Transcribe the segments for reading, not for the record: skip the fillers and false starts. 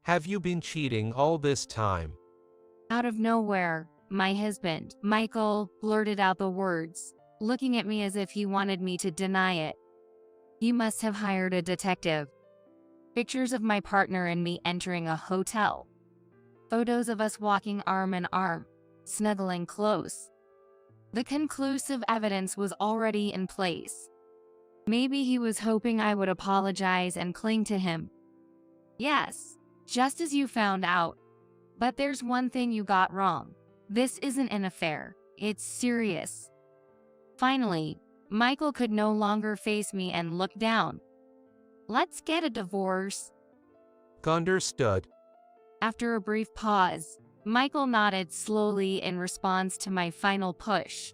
Have you been cheating all this time? Out of nowhere, my husband, Michael, blurted out the words, looking at me as if he wanted me to deny it. "You must have hired a detective." Pictures of my partner and me entering a hotel. Photos of us walking arm in arm, snuggling close. The conclusive evidence was already in place. Maybe he was hoping I would apologize and cling to him. "Yes, just as you found out. But there's one thing you got wrong. This isn't an affair. It's serious." Finally, Michael could no longer face me and look down. "Let's get a divorce." Understood. After a brief pause, Michael nodded slowly in response to my final push.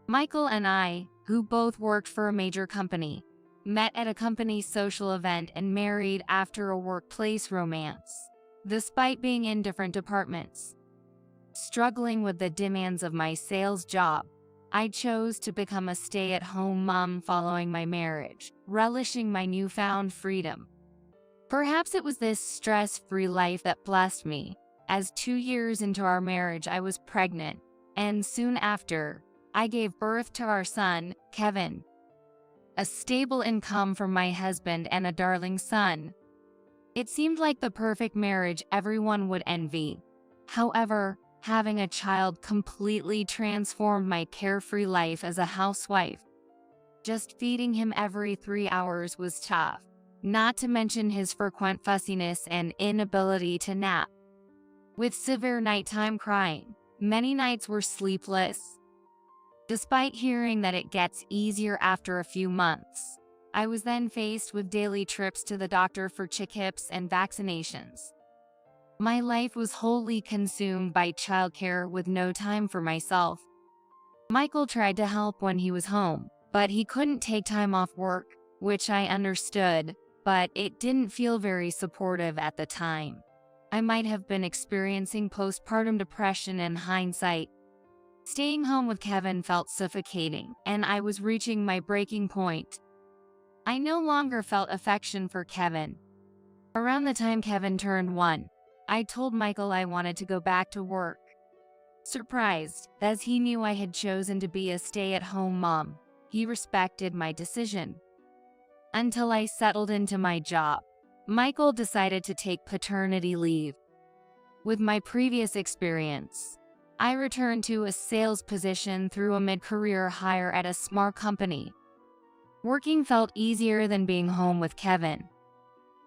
Michael and I, who both worked for a major company, met at a company social event and married after a workplace romance, despite being in different departments. Struggling with the demands of my sales job, I chose to become a stay-at-home mom following my marriage, relishing my newfound freedom. Perhaps it was this stress-free life that blessed me, as 2 years into our marriage I was pregnant, and soon after, I gave birth to our son, Kevin. A stable income from my husband and a darling son. It seemed like the perfect marriage everyone would envy. However, having a child completely transformed my carefree life as a housewife. Just feeding him every 3 hours was tough, not to mention his frequent fussiness and inability to nap. With severe nighttime crying, many nights were sleepless. Despite hearing that it gets easier after a few months, I was then faced with daily trips to the doctor for checkups and vaccinations. My life was wholly consumed by childcare with no time for myself. Michael tried to help when he was home, but he couldn't take time off work, which I understood, but it didn't feel very supportive at the time. I might have been experiencing postpartum depression in hindsight. Staying home with Kevin felt suffocating, and I was reaching my breaking point. I no longer felt affection for Kevin. Around the time Kevin turned 1, I told Michael I wanted to go back to work. Surprised, as he knew I had chosen to be a stay-at-home mom, he respected my decision. Until I settled into my job, Michael decided to take paternity leave. With my previous experience, I returned to a sales position through a mid-career hire at a small company. Working felt easier than being home with Kevin.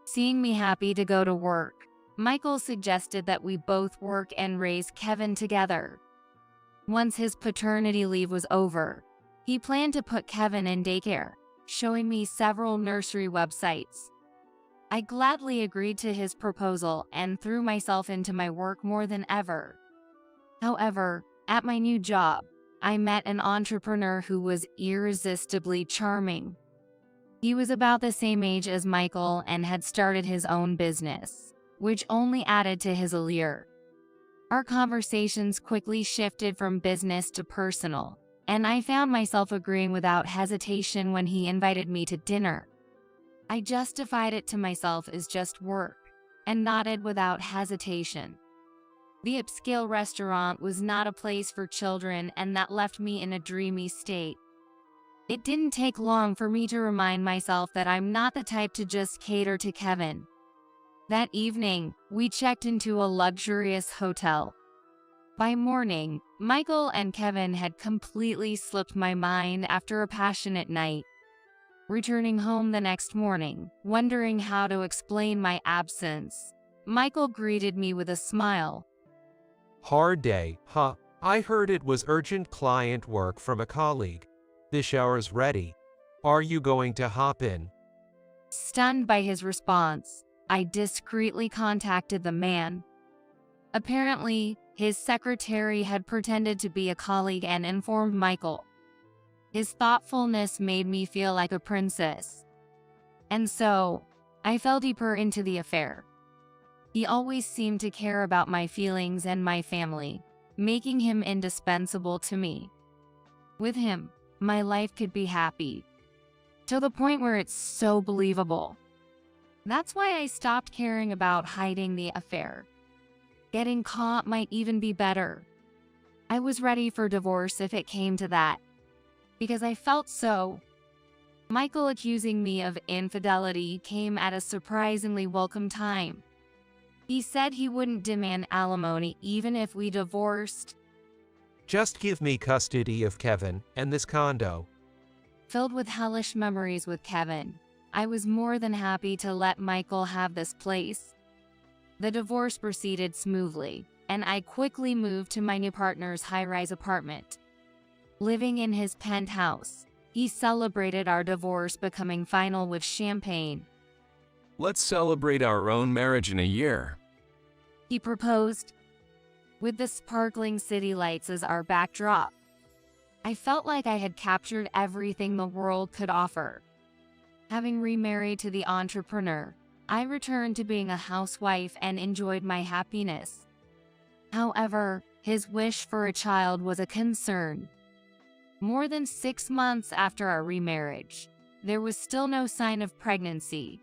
Seeing me happy to go to work, Michael suggested that we both work and raise Kevin together. Once his paternity leave was over, he planned to put Kevin in daycare, showing me several nursery websites. I gladly agreed to his proposal and threw myself into my work more than ever. However, at my new job, I met an entrepreneur who was irresistibly charming. He was about the same age as Michael and had started his own business, which only added to his allure. Our conversations quickly shifted from business to personal, and I found myself agreeing without hesitation when he invited me to dinner. I justified it to myself as just work, and nodded without hesitation. The upscale restaurant was not a place for children, and that left me in a dreamy state. It didn't take long for me to remind myself that I'm not the type to just cater to Kevin. That evening, we checked into a luxurious hotel. By morning, Michael and Kevin had completely slipped my mind after a passionate night. Returning home the next morning, wondering how to explain my absence, Michael greeted me with a smile. Hard day, huh? I heard it was urgent client work from a colleague. The shower's ready. Are you going to hop in? Stunned by his response, I discreetly contacted the man. Apparently, his secretary had pretended to be a colleague and informed Michael. His thoughtfulness made me feel like a princess. And so, I fell deeper into the affair. He always seemed to care about my feelings and my family, making him indispensable to me. With him, my life could be happy, to the point where it's so believable. That's why I stopped caring about hiding the affair. Getting caught might even be better. I was ready for divorce if it came to that, because I felt so. Michael accusing me of infidelity came at a surprisingly welcome time. He said he wouldn't demand alimony even if we divorced. Just give me custody of Kevin and this condo. Filled with hellish memories with Kevin, I was more than happy to let Michael have this place. The divorce proceeded smoothly, and I quickly moved to my new partner's high-rise apartment. Living in his penthouse, he celebrated our divorce becoming final with champagne. Let's celebrate our own marriage in a year. He proposed, with the sparkling city lights as our backdrop. I felt like I had captured everything the world could offer. Having remarried to the entrepreneur, I returned to being a housewife and enjoyed my happiness. However, his wish for a child was a concern. More than 6 months after our remarriage, there was still no sign of pregnancy.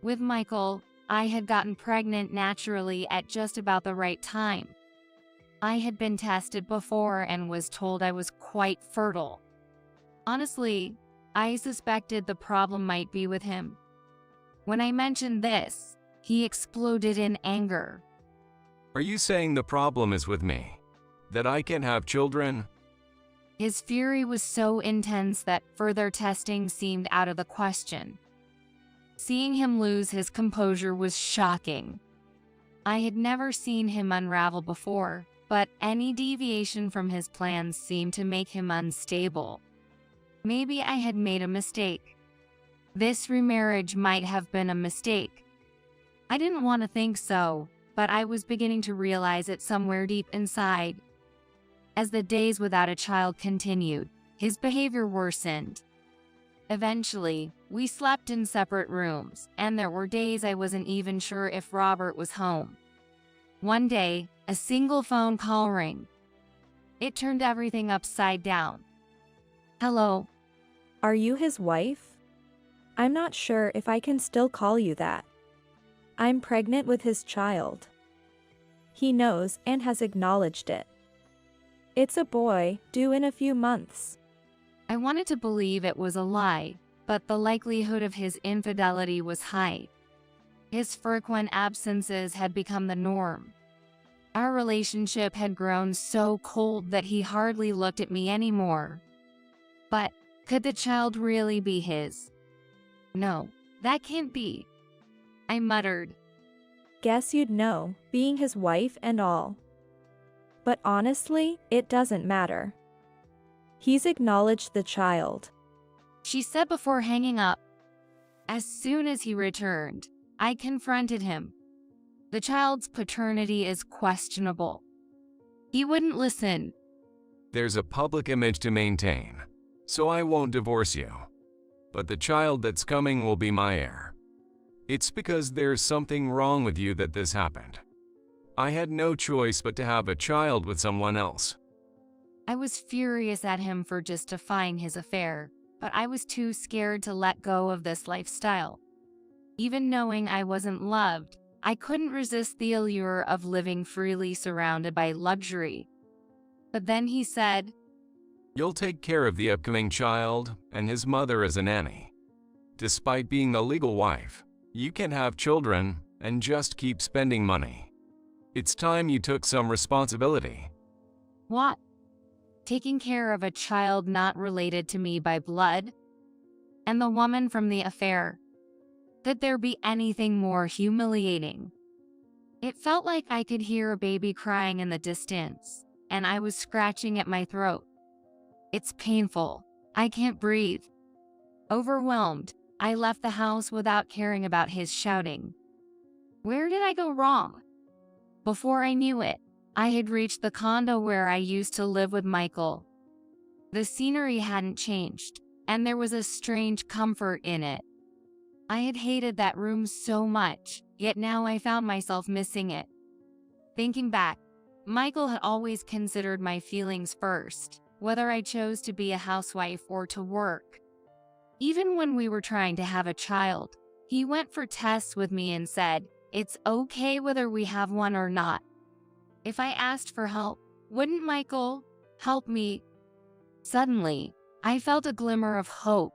With Michael, I had gotten pregnant naturally at just about the right time. I had been tested before and was told I was quite fertile. Honestly, I suspected the problem might be with him. When I mentioned this, he exploded in anger. Are you saying the problem is with me? That I can't have children? His fury was so intense that further testing seemed out of the question. Seeing him lose his composure was shocking. I had never seen him unravel before, but any deviation from his plans seemed to make him unstable. Maybe I had made a mistake. This remarriage might have been a mistake. I didn't want to think so, but I was beginning to realize it somewhere deep inside. As the days without a child continued, his behavior worsened. Eventually, we slept in separate rooms, and there were days I wasn't even sure if Robert was home. One day, a single phone call rang. It turned everything upside down. Hello. Are you his wife? I'm not sure if I can still call you that. I'm pregnant with his child. He knows and has acknowledged it. It's a boy, due in a few months. I wanted to believe it was a lie, but the likelihood of his infidelity was high. His frequent absences had become the norm. Our relationship had grown so cold that he hardly looked at me anymore. But could the child really be his? No, that can't be. I muttered. Guess you'd know, being his wife and all. But honestly, it doesn't matter. He's acknowledged the child, she said before hanging up. As soon as he returned, I confronted him. The child's paternity is questionable. He wouldn't listen. There's a public image to maintain, so I won't divorce you. But the child that's coming will be my heir. It's because there's something wrong with you that this happened. I had no choice but to have a child with someone else. I was furious at him for justifying his affair, but I was too scared to let go of this lifestyle. Even knowing I wasn't loved, I couldn't resist the allure of living freely surrounded by luxury. But then he said, You'll take care of the upcoming child and his mother as a nanny. Despite being the legal wife, you can have children and just keep spending money. It's time you took some responsibility. What? Taking care of a child not related to me by blood? And the woman from the affair? Could there be anything more humiliating? It felt like I could hear a baby crying in the distance, and I was scratching at my throat. It's painful. I can't breathe. Overwhelmed, I left the house without caring about his shouting. Where did I go wrong? Before I knew it, I had reached the condo where I used to live with Michael. The scenery hadn't changed, and there was a strange comfort in it. I had hated that room so much, yet now I found myself missing it. Thinking back, Michael had always considered my feelings first, whether I chose to be a housewife or to work. Even when we were trying to have a child, He went for tests with me and said, "It's okay whether we have one or not." If I asked for help, wouldn't Michael help me? Suddenly, I felt a glimmer of hope.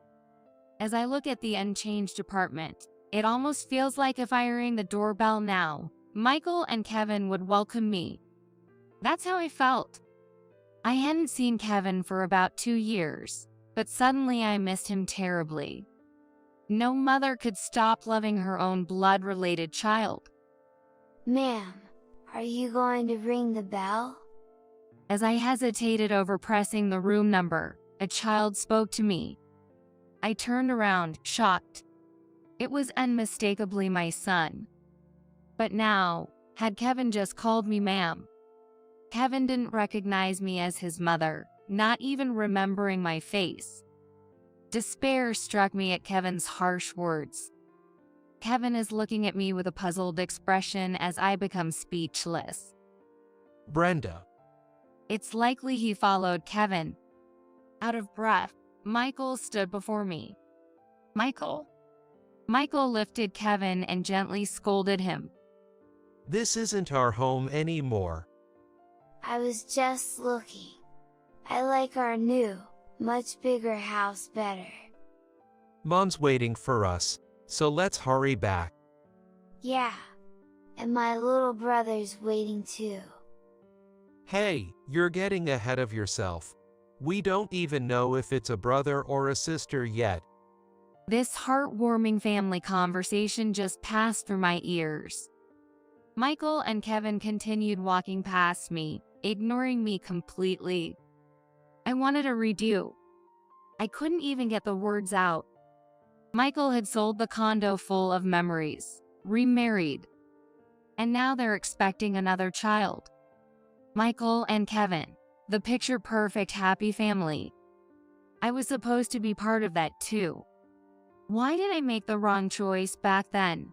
As I look at the unchanged apartment, it almost feels like if I rang the doorbell now, Michael and Kevin would welcome me. That's how I felt. I hadn't seen Kevin for about 2 years, but suddenly I missed him terribly. No mother could stop loving her own blood-related child. Ma'am, are you going to ring the bell? As I hesitated over pressing the room number, a child spoke to me. I turned around, shocked. It was unmistakably my son. But now, had Kevin just called me ma'am? Kevin didn't recognize me as his mother, not even remembering my face. Despair struck me at Kevin's harsh words. Kevin is looking at me with a puzzled expression as I become speechless. Brenda. It's likely he followed Kevin. Out of breath, Michael stood before me. Michael? Michael lifted Kevin and gently scolded him. This isn't our home anymore. I was just looking. I like our new, much bigger house better. Mom's waiting for us, so let's hurry back. Yeah. And my little brother's waiting too. Hey, you're getting ahead of yourself. We don't even know if it's a brother or a sister yet. This heartwarming family conversation just passed through my ears. Michael and Kevin continued walking past me, ignoring me completely. I wanted a redo. I couldn't even get the words out. Michael had sold the condo full of memories, remarried. And now they're expecting another child. Michael and Kevin, the picture-perfect happy family. I was supposed to be part of that too. Why did I make the wrong choice back then?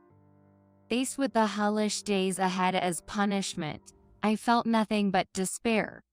Faced with the hellish days ahead as punishment, I felt nothing but despair.